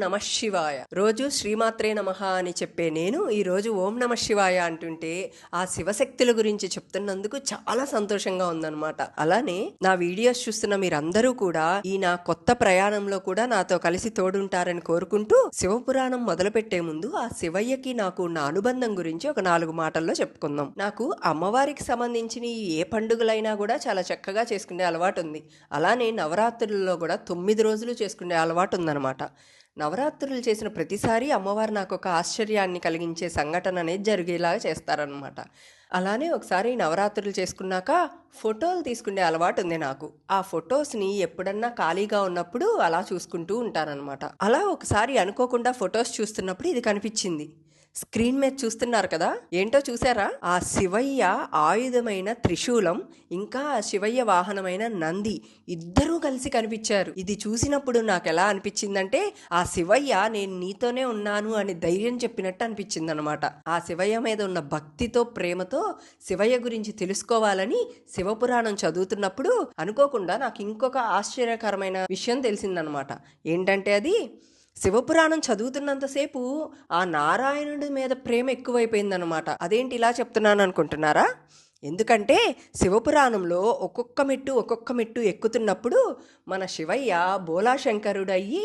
నమ శివాయ. రోజు శ్రీమాత్రే నమః అని చెప్పే నేను ఈరోజు ఓం నమ శివాయ అంటుంటే ఆ శివశక్తుల గురించి చెప్తున్నందుకు చాలా సంతోషంగా ఉందన్నమాట. అలానే నా వీడియోస్ చూస్తున్న మీరందరూ కూడా ఈ నా కొత్త ప్రయాణంలో కూడా నాతో కలిసి తోడుంటారని కోరుకుంటూ శివపురాణం మొదలుపెట్టే ముందు ఆ శివయ్యకి నాకు ఉన్న అనుబంధం గురించి ఒక 4 మాటల్లో చెప్పుకుందాం. నాకు అమ్మవారికి సంబంధించిన ఏ పండుగలైనా కూడా చాలా చక్కగా చేసుకునే అలవాటు ఉంది. అలానే నవరాత్రుల్లో కూడా 9 రోజులు చేసుకునే అలవాటు ఉందన్నమాట. నవరాత్రులు చేసిన ప్రతిసారి అమ్మవారు నాకు ఒక ఆశ్చర్యాన్ని కలిగించే సంఘటన అనేది జరిగేలాగా చేస్తారనమాట. అలానే ఒకసారి నవరాత్రులు చేసుకున్నాక ఫోటోలు తీసుకునే అలవాటు ఉంది నాకు. ఆ ఫొటోస్ని ఎప్పుడన్నా ఖాళీగా ఉన్నప్పుడు అలా చూసుకుంటూ ఉంటానన్నమాట. అలా ఒకసారి అనుకోకుండా ఫొటోస్ చూస్తున్నప్పుడు ఇది కనిపించింది. స్క్రీన్ మీద చూస్తున్నారు కదా, ఏంటో చూసారా? ఆ శివయ్య ఆయుధమైన త్రిశూలం ఇంకా ఆ శివయ్య వాహనమైన నంది ఇద్దరూ కలిసి కనిపించారు. ఇది చూసినప్పుడు నాకు ఎలా అనిపించిందంటే ఆ శివయ్య నేను నీతోనే ఉన్నాను అని ధైర్యం చెప్పినట్టు అనిపించింది అనమాట. ఆ శివయ్య మీద ఉన్న భక్తితో ప్రేమతో శివయ్య గురించి తెలుసుకోవాలని శివపురాణం చదువుతున్నప్పుడు అనుకోకుండా నాకు ఇంకొక ఆశ్చర్యకరమైన విషయం తెలిసిందనమాట. ఏంటంటే అది శివపురాణం చదువుతున్నంతసేపు ఆ నారాయణుడి మీద ప్రేమ ఎక్కువైపోయిందనమాట. అదేంటి ఇలా చెప్తున్నాను అనుకుంటున్నారా? ఎందుకంటే శివపురాణంలో ఒక్కొక్క మెట్టు ఎక్కుతున్నప్పుడు మన శివయ్య బోలాశంకరుడు అయ్యి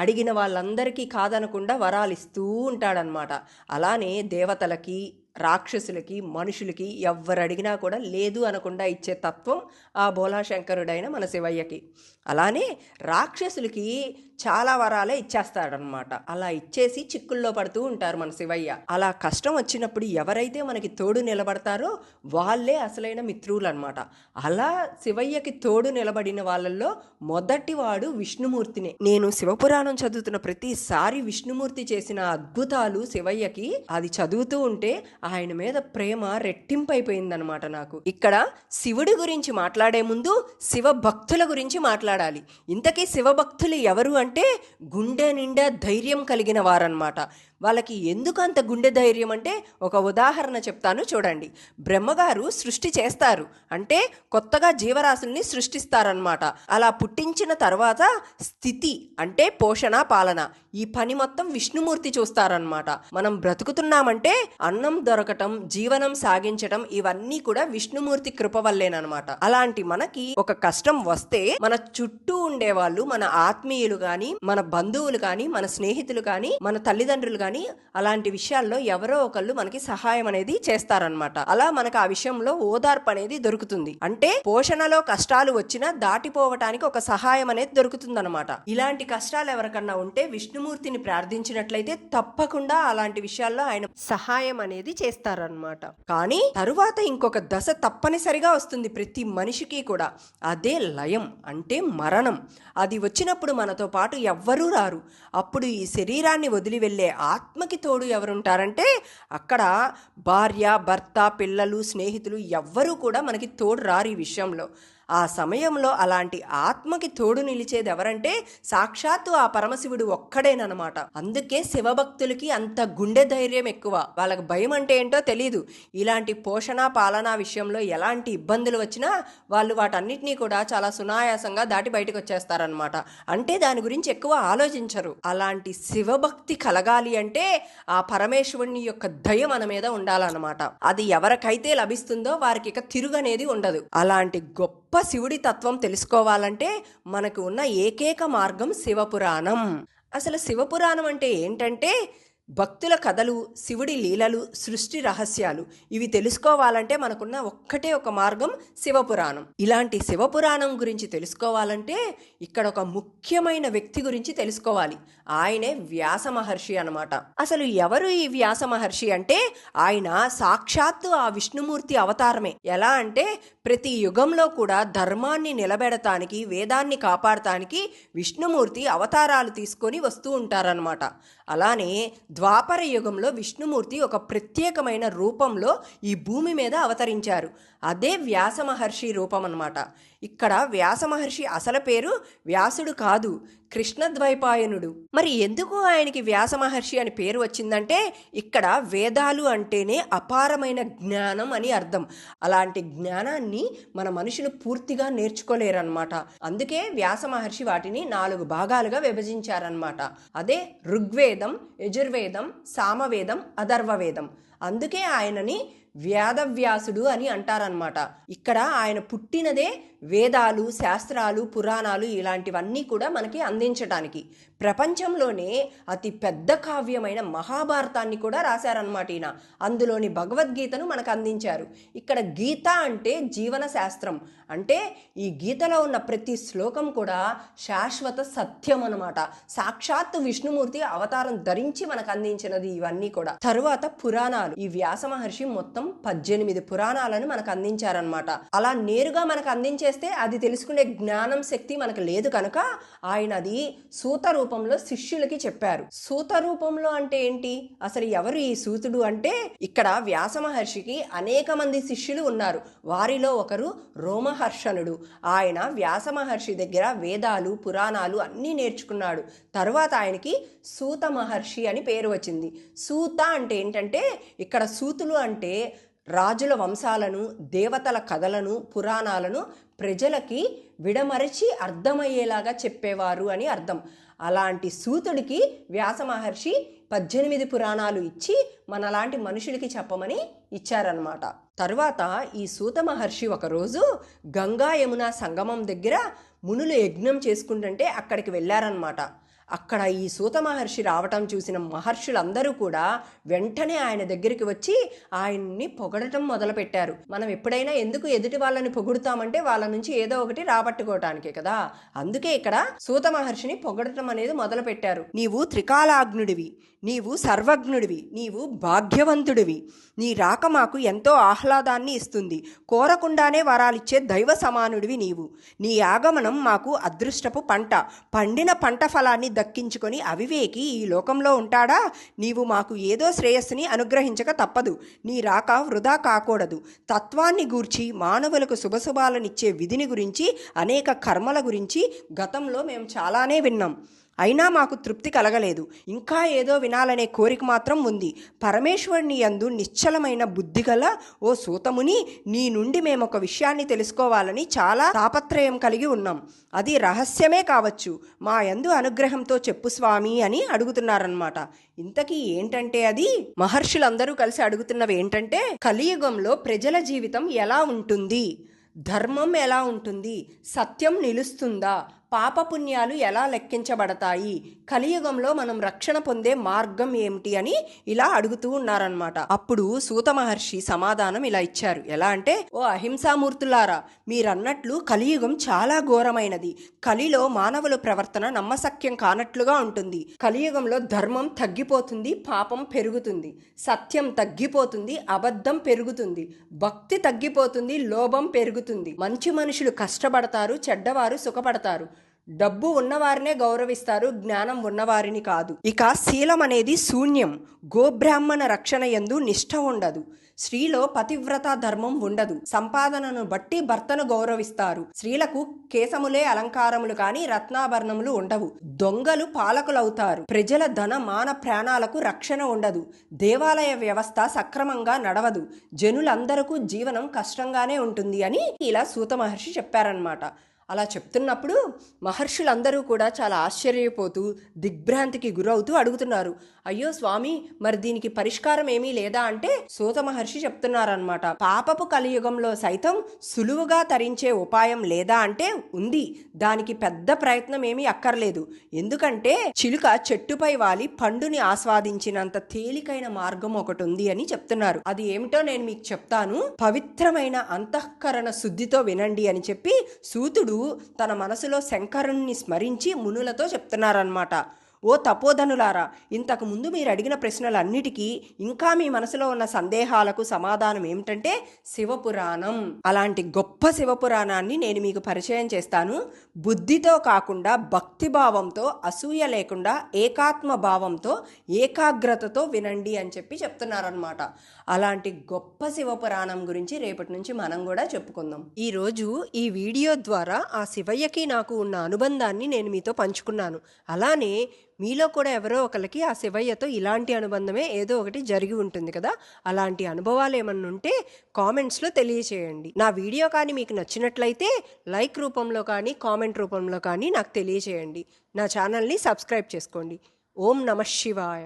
అడిగిన వాళ్ళందరికీ కాదనకుండా వరాలు ఇస్తూ ఉంటాడనమాట. అలానే దేవతలకి, రాక్షసులకి, మనుషులకి ఎవ్వరు అడిగినా కూడా లేదు అనకుండా ఇచ్చే తత్వం ఆ బోలాశంకరుడైన మన శివయ్యకి. అలానే రాక్షసులకి చాలా వరాలే ఇచ్చేస్తాడనమాట. అలా ఇచ్చేసి చిక్కుల్లో పడుతూ ఉంటారు మన శివయ్య. అలా కష్టం వచ్చినప్పుడు ఎవరైతే మనకి తోడు నిలబడతారో వాళ్ళే అసలైన మిత్రులు అనమాట. అలా శివయ్యకి తోడు నిలబడిన వాళ్ళల్లో మొదటివాడు విష్ణుమూర్తినే. నేను శివపురాణం చదువుతున్న ప్రతిసారి విష్ణుమూర్తి చేసిన అద్భుతాలు శివయ్యకి అది చదువుతూ ఉంటే ఆయన మీద ప్రేమ రెట్టింపైపోయిందనమాట నాకు. ఇక్కడ శివుడి గురించి మాట్లాడే ముందు శివ భక్తుల గురించి మాట్లాడాలి. ఇంతకీ శివభక్తులు ఎవరు అంటే గుండె నిండా ధైర్యం కలిగిన వారన్నమాట. వాళ్ళకి ఎందుకు అంత గుండె ధైర్యం అంటే ఒక ఉదాహరణ చెప్తాను చూడండి. బ్రహ్మగారు సృష్టి చేస్తారు అంటే కొత్తగా జీవరాశుల్ని సృష్టిస్తారనమాట. అలా పుట్టించిన తర్వాత స్థితి అంటే పోషణ, పాలన ఈ పని మొత్తం విష్ణుమూర్తి చూస్తారనమాట. మనం బ్రతుకుతున్నామంటే అన్నం దొరకటం, జీవనం సాగించటం ఇవన్నీ కూడా విష్ణుమూర్తి కృప వల్లేనమాట. అలాంటి మనకి ఒక కష్టం వస్తే మన చుట్టూ ఉండేవాళ్ళు, మన ఆత్మీయులు కానీ, మన బంధువులు కానీ, మన స్నేహితులు కానీ, మన తల్లిదండ్రులు కానీ అలాంటి విషయాల్లో ఎవరో ఒకళ్ళు మనకి సహాయం అనేది చేస్తారనమాట. అలా మనకు ఆ విషయంలో ఓదార్పు అనేది దొరుకుతుంది. అంటే పోషణలో కష్టాలు వచ్చినా దాటిపోవటానికి ఒక సహాయం అనేది దొరుకుతుందన్నమాట. ఇలాంటి కష్టాలు ఎవరికన్నా ఉంటే విష్ణుమూర్తిని ప్రార్థించినట్లయితే తప్పకుండా అలాంటి విషయాల్లో ఆయన సహాయం అనేది చేస్తారనమాట. కానీ తరువాత ఇంకొక దశ తప్పనిసరిగా వస్తుంది ప్రతి మనిషికి కూడా. అదే లయం అంటే మరణం. అది వచ్చినప్పుడు మనతో పాటు ఎవ్వరూ రారు. అప్పుడు ఈ శరీరాన్ని వదిలి వెళ్ళే ఆత్మకి తోడు ఎవరుంటారంటే అక్కడ భార్య, భర్త, పిల్లలు, స్నేహితులు ఎవ్వరూ కూడా మనకి తోడు రారు ఈ విషయంలో. ఆ సమయంలో అలాంటి ఆత్మకి తోడు నిలిచేది ఎవరంటే సాక్షాత్తు ఆ పరమశివుడు ఒక్కడేనమాట. అందుకే శివభక్తులకి అంత గుండె ధైర్యం ఎక్కువ. వాళ్ళకి భయం అంటే ఏంటో తెలీదు. ఇలాంటి పోషణ, పాలన విషయంలో ఎలాంటి ఇబ్బందులు వచ్చినా వాళ్ళు వాటన్నిటినీ కూడా చాలా సునాయాసంగా దాటి బయటకు వచ్చేస్తారనమాట. అంటే దాని గురించి ఎక్కువ ఆలోచించరు. అలాంటి శివభక్తి కలగాలి అంటే ఆ పరమేశ్వరుని యొక్క దయ మన మీద ఉండాలన్నమాట. అది ఎవరికైతే లభిస్తుందో వారికి ఇక తిరుగనేది ఉండదు. అలాంటి గొప్ప శివుడి తత్వం తెలుసుకోవాలంటే మనకు ఉన్న ఏకైక మార్గం శివపురాణం. అసలు శివపురాణం అంటే ఏంటంటే భక్తుల కథలు, శివుడి లీలలు, సృష్టి రహస్యాలు ఇవి తెలుసుకోవాలంటే మనకున్న ఒక్కటే ఒక మార్గం శివపురాణం. ఇలాంటి శివపురాణం గురించి తెలుసుకోవాలంటే ఇక్కడ ఒక ముఖ్యమైన వ్యక్తి గురించి తెలుసుకోవాలి. ఆయనే వ్యాస మహర్షి అనమాట. అసలు ఎవరు ఈ వ్యాస మహర్షి అంటే ఆయన సాక్షాత్తు ఆ విష్ణుమూర్తి అవతారమే. ఎలా అంటే ప్రతి యుగంలో కూడా ధర్మాన్ని నిలబెడటానికి, వేదాన్ని కాపాడటానికి విష్ణుమూర్తి అవతారాలు తీసుకొని వస్తూ ఉంటారనమాట. అలానే ద్వాపర యుగంలో విష్ణుమూర్తి ఒక ప్రత్యేకమైన రూపంలో ఈ భూమి మీద అవతరించారు. అదే వ్యాస మహర్షి రూపం అన్నమాట. ఇక్కడ వ్యాస మహర్షి అసలు పేరు వ్యాసుడు కాదు, కృష్ణద్వైపాయనుడు. మరి ఎందుకు ఆయనకి వ్యాస మహర్షి అని పేరు వచ్చిందంటే ఇక్కడ వేదాలు అంటేనే అపారమైన జ్ఞానం అని అర్థం. అలాంటి జ్ఞానాన్ని మన మనుషులు పూర్తిగా నేర్చుకోలేరన్నమాట. అందుకే వ్యాస మహర్షి వాటిని 4 భాగాలుగా విభజించారన్నమాట. అదే ఋగ్వేదం, యజుర్వేదం, సామవేదం, అథర్వవేదం. అందుకే ఆయనని వేదవ్యాసుడు అని అంటారనమాట. ఇక్కడ ఆయన పుట్టినదే వేదాలు, శాస్త్రాలు, పురాణాలు ఇలాంటివన్నీ కూడా మనకి అందించటానికి. ప్రపంచంలోనే అతి పెద్ద కావ్యమైన మహాభారతాన్ని కూడా రాశారనమాట ఈయన. అందులోని భగవద్గీతను మనకు అందించారు. ఇక్కడ గీత అంటే జీవన శాస్త్రం. అంటే ఈ గీతలో ఉన్న ప్రతి శ్లోకం కూడా శాశ్వత సత్యం అనమాట. సాక్షాత్తు విష్ణుమూర్తి అవతారం ధరించి మనకు అందించినది ఇవన్నీ కూడా. తరువాత పురాణాలు. ఈ వ్యాస మహర్షి మొత్తం 18 పురాణాలను మనకు అందించారనమాట. అలా నేరుగా మనకు అందించేస్తే అది తెలుసుకునే జ్ఞానం శక్తి మనకు లేదు కనుక ఆయన అది సూత రూపంలో శిష్యులకి చెప్పారు. సూత రూపంలో అంటే ఏంటి? అసలు ఎవరు ఈ సూతుడు అంటే ఇక్కడ వ్యాస మహర్షికి అనేక మంది శిష్యులు ఉన్నారు. వారిలో ఒకరు రోమహర్షణుడు. ఆయన వ్యాస మహర్షి దగ్గర వేదాలు, పురాణాలు అన్నీ నేర్చుకున్నాడు. తరువాత ఆయనకి సూత మహర్షి అని పేరు వచ్చింది. సూత అంటే ఏంటంటే ఇక్కడ సూతులు అంటే రాజుల వంశాలను, దేవతల కథలను, పురాణాలను ప్రజలకి విడమరచి అర్థమయ్యేలాగా చెప్పేవారు అని అర్థం. అలాంటి సూతుడికి వ్యాస మహర్షి 18 పురాణాలు ఇచ్చి మనలాంటి మనుషులకి చెప్పమని ఇచ్చారనమాట. తరువాత ఈ సూత మహర్షి ఒకరోజు గంగా యమున సంగమం దగ్గర మునులు యజ్ఞం చేసుకుంటుంటే అక్కడికి వెళ్ళారనమాట. అక్కడ ఈ సూత మహర్షి రావటం చూసిన మహర్షులందరూ కూడా వెంటనే ఆయన దగ్గరికి వచ్చి ఆయన్ని పొగడటం మొదలుపెట్టారు. మనం ఎప్పుడైనా ఎందుకు ఎదుటి వాళ్ళని పొగుడుతామంటే వాళ్ళ నుంచి ఏదో ఒకటి రాబట్టుకోవటానికే కదా. అందుకే ఇక్కడ సూత మహర్షిని పొగడటం అనేది మొదలుపెట్టారు. నీవు త్రికాలాగ్నుడివి, నీవు సర్వజ్ఞుడివి, నీవు భాగ్యవంతుడివి, నీ రాక మాకు ఎంతో ఆహ్లాదాన్ని ఇస్తుంది, కోరకుండానే వరాలిచ్చే దైవ సమానుడివి నీవు, నీ ఆగమనం మాకు అదృష్టపు పంట, పండిన పంట ఫలాన్ని దక్కించుకొని అవివేకి ఈ లోకంలో ఉంటాడా? నీవు మాకు ఏదో శ్రేయస్సుని అనుగ్రహించక తప్పదు, నీ రాక వృధా కాకూడదు. తత్వాన్ని గూర్చి, మానవులకు శుభశుభాలనిచ్చే విధిని గురించి, అనేక కర్మల గురించి గతంలో మేము చాలానే విన్నాం. అయినా మాకు తృప్తి కలగలేదు. ఇంకా ఏదో వినాలనే కోరిక మాత్రం ఉంది. పరమేశ్వరుని యందు నిశ్చలమైన బుద్ధిగల ఓ సూతముని, నీ నుండి మేము ఒక విషయాన్ని తెలుసుకోవాలని చాలా తాపత్రయం కలిగి ఉన్నాం. అది రహస్యమే కావచ్చు, మా యందు అనుగ్రహంతో చెప్పు స్వామి అని అడుగుతున్నారన్నమాట. ఇంతకీ ఏంటంటే అది మహర్షులందరూ కలిసి అడుగుతున్నవి ఏంటంటే, కలియుగంలో ప్రజల జీవితం ఎలా ఉంటుంది, ధర్మం ఎలా ఉంటుంది, సత్యం నిలుస్తుందా, పాపపుణ్యాలు ఎలా లెక్కించబడతాయి, కలియుగంలో మనం రక్షణ పొందే మార్గం ఏమిటి అని ఇలా అడుగుతూ ఉన్నారనమాట. అప్పుడు సూత మహర్షి సమాధానం ఇలా ఇచ్చారు. ఎలా అంటే, ఓ అహింసామూర్తులారా, మీరన్నట్లు కలియుగం చాలా ఘోరమైనది. కలిలో మానవుల ప్రవర్తన నమ్మశక్యం కానట్లుగా ఉంటుంది. కలియుగంలో ధర్మం తగ్గిపోతుంది, పాపం పెరుగుతుంది, సత్యం తగ్గిపోతుంది, అబద్ధం పెరుగుతుంది, భక్తి తగ్గిపోతుంది, లోభం పెరుగుతుంది, మంచి మనుషులు కష్టపడతారు, చెడ్డవారు సుఖపడతారు, డబ్బు ఉన్నవారినే గౌరవిస్తారు, జ్ఞానం ఉన్నవారిని కాదు. ఇక శీలం అనేది శూన్యం, గోబ్రాహ్మణ రక్షణ యందు నిష్ఠ ఉండదు, స్త్రీలో పతివ్రత ధర్మం ఉండదు, సంపాదనను బట్టి భర్తను గౌరవిస్తారు, స్త్రీలకు కేశములే అలంకారములు కానీ రత్నాభరణములు ఉండవు, దొంగలు పాలకులవుతారు, ప్రజల ధన మాన ప్రాణాలకు రక్షణ ఉండదు, దేవాలయ వ్యవస్థ సక్రమంగా నడవదు, జనులందరకు జీవనం కష్టంగానే ఉంటుంది అని ఇలా సూత మహర్షి చెప్పారనమాట. అలా చెప్తున్నప్పుడు మహర్షులందరూ కూడా చాలా ఆశ్చర్యపోతూ దిగ్భ్రాంతికి గురవుతూ అడుగుతున్నారు, అయ్యో స్వామి, మరి దీనికి పరిష్కారం ఏమీ లేదా అంటే సూత మహర్షి చెప్తున్నారనమాట. పాపపు కలియుగంలో సైతం సులువుగా తరించే ఉపాయం లేదా అంటే ఉంది. దానికి పెద్ద ప్రయత్నం ఏమీ అక్కర్లేదు. ఎందుకంటే చిలుక చెట్టుపై వాలి పండుని ఆస్వాదించినంత తేలికైన మార్గం ఒకటి ఉంది అని చెప్తున్నారు. అది ఏమిటో నేను మీకు చెప్తాను, పవిత్రమైన అంతఃకరణ శుద్ధితో వినండి అని చెప్పి సూతుడు తన మనసులో శంకరుణ్ణి స్మరించి మునులతో చెప్తున్నారనమాట. ఓ తపోధనులారా, ఇంతకు ముందు మీరు అడిగిన ప్రశ్నలన్నిటికీ ఇంకా మీ మనసులో ఉన్న సందేహాలకు సమాధానం ఏమిటంటే శివపురాణం. అలాంటి గొప్ప శివపురాణాన్ని నేను మీకు పరిచయం చేస్తాను. బుద్ధితో కాకుండా భక్తిభావంతో, అసూయ లేకుండా ఏకాత్మ భావంతో, ఏకాగ్రతతో వినండి అని చెప్పి చెప్తున్నారనమాట. అలాంటి గొప్ప శివపురాణం గురించి రేపటి నుంచి మనం కూడా చెప్పుకుందాం. ఈరోజు ఈ వీడియో ద్వారా ఆ శివయ్యకి నాకు ఉన్న అనుబంధాన్ని నేను మీతో పంచుకున్నాను. అలానే మీలో కూడా ఎవరో ఒకరికి ఆ శివయ్యతో ఇలాంటి అనుబంధమే ఏదో ఒకటి జరిగి ఉంటుంది కదా. అలాంటి అనుభవాలు ఏమన్నా ఉంటే కామెంట్స్లో తెలియచేయండి. నా వీడియో కానీ మీకు నచ్చినట్లయితే లైక్ రూపంలో కానీ కామెంట్ రూపంలో కానీ నాకు తెలియచేయండి. నా ఛానల్ని సబ్స్క్రైబ్ చేసుకోండి. ఓం నమః శివాయ.